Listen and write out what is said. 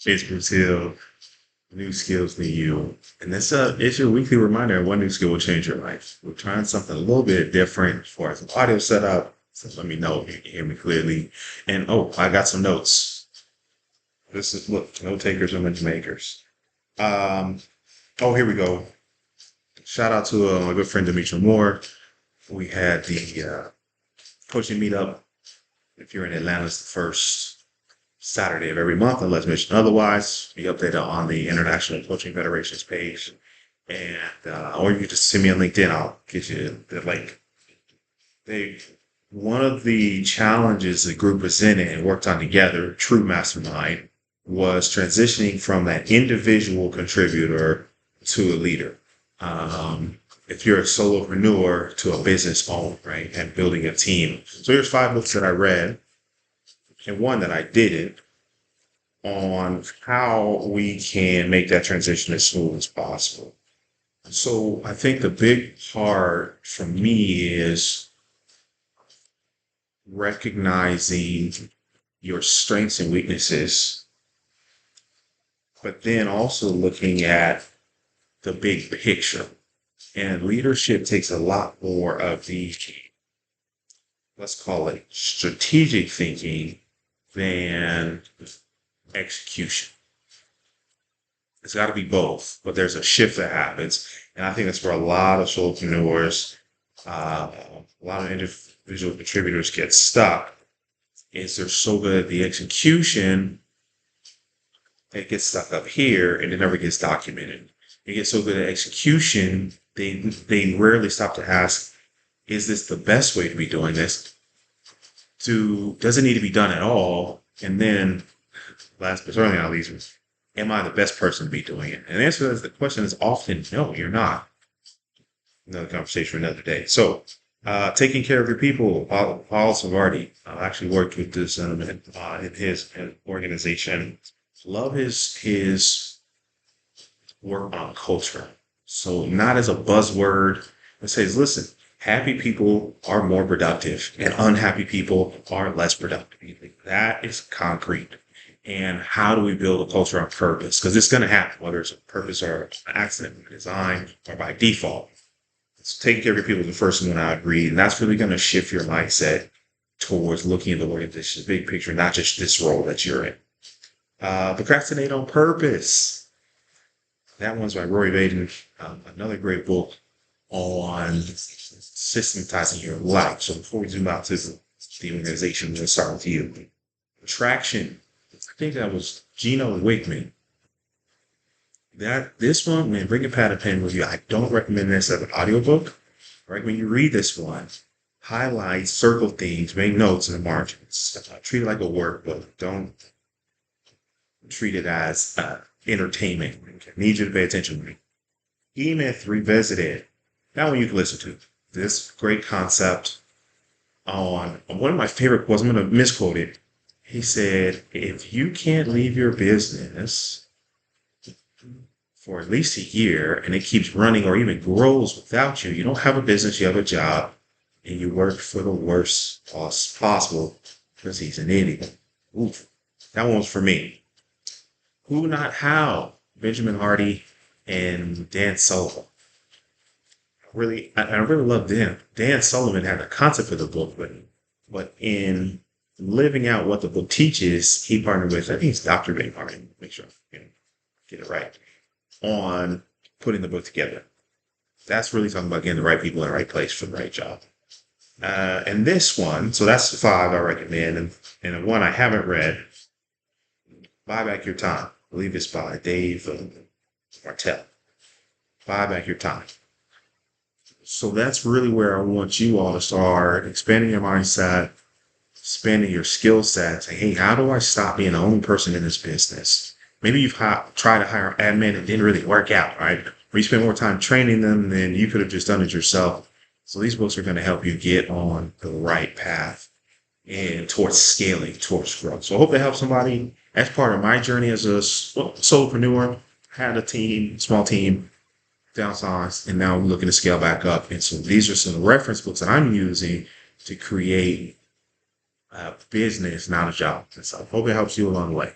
It's Brazil. New skills to you. And it's your weekly reminder of one new skill will change your life. We're trying something a little bit different as far as the audio setup. So let me know if you can hear me clearly. And oh, I got some notes. This is look, note takers, image makers. Um, oh, here we go. Shout out to my good friend Demetri Moore. We had the coaching meetup. If you're in Atlanta, it's the first Saturday of every month, unless mentioned otherwise. Be updated on the International Coaching Federation's page. And or you can just send me on LinkedIn. I'll get you the link. They One of the challenges the group was in and worked on together, true mastermind, was transitioning from that individual contributor to a leader. If you're a solopreneur to a business owner, right, and building a team. So here's 5 books that I read and one that I didn't on how we can make that transition as smooth as possible. So I think the big part for me is recognizing your strengths and weaknesses, but then also looking at the big picture. And leadership takes a lot more of the, let's call it strategic thinking than execution. It's got to be both, but there's a shift that happens. And I think that's where a lot of solopreneurs, a lot of individual contributors get stuck, is they're so good at the execution, it gets stuck up here and it never gets documented. They get so good at execution, they rarely stop to ask, is this the best way to be doing this? Does it need to be done at all? And then, last but certainly not least, am I the best person to be doing it? And the answer to the question is often no, you're not. Another conversation for another day. So, taking care of your people. Paul Savardi actually worked with this gentleman in his organization. Love his work on culture. So not as a buzzword. It says, listen, happy people are more productive and unhappy people are less productive. That is concrete. And how do we build a culture on purpose? Because it's going to happen, whether it's a purpose or an accident, by design, or by default. So taking care of your people is the first one I agree. And that's really going to shift your mindset towards looking at the organization's big picture, not just this role that you're in. Procrastinate on purpose. That one's by Rory Vaden. Another great book on systematizing your life. So before we zoom out to the organization, we'll start with you. Traction. I think that was Gino Wickman. This one, man, bring a pad and pen with you. I don't recommend this as an audiobook. Right? When you read this one, highlight, circle things, make notes in the margins. Treat it like a workbook. Don't treat it as entertainment. I need you to pay attention to me. E-Myth Revisited. That one you can listen to. This great concept on one of my favorite quotes. I'm going to misquote it. He said, if you can't leave your business for at least a year and it keeps running or even grows without you, you don't have a business, you have a job, and you work for the worst boss possible because he's an idiot. Oof. That one was for me. Who Not How, Benjamin Hardy and Dan Sullivan. I really love Dan. Dan Sullivan had a concept for the book, but in living out what the book teaches, he partnered with, I think it's Dr. Ben Hardy, make sure I get it right, on putting the book together. That's really talking about getting the right people in the right place for the right job. And this one, so that's 5 I recommend, and the one I haven't read, Buy Back Your Time. I believe it's by Dave Martell. Buy Back Your Time. So that's really where I want you all to start expanding your mindset, expanding your skill set. Say, hey, how do I stop being the only person in this business? Maybe you've tried to hire admin and it didn't really work out, right? Or you spend more time training them than you could have just done it yourself. So these books are going to help you get on the right path and towards scaling, towards growth. So I hope that helps somebody. As part of my journey as a solopreneur, I had a team, small team, downsized, and now I'm looking to scale back up. And so these are some reference books that I'm using to create a business, not a job. And so I hope it helps you along the way.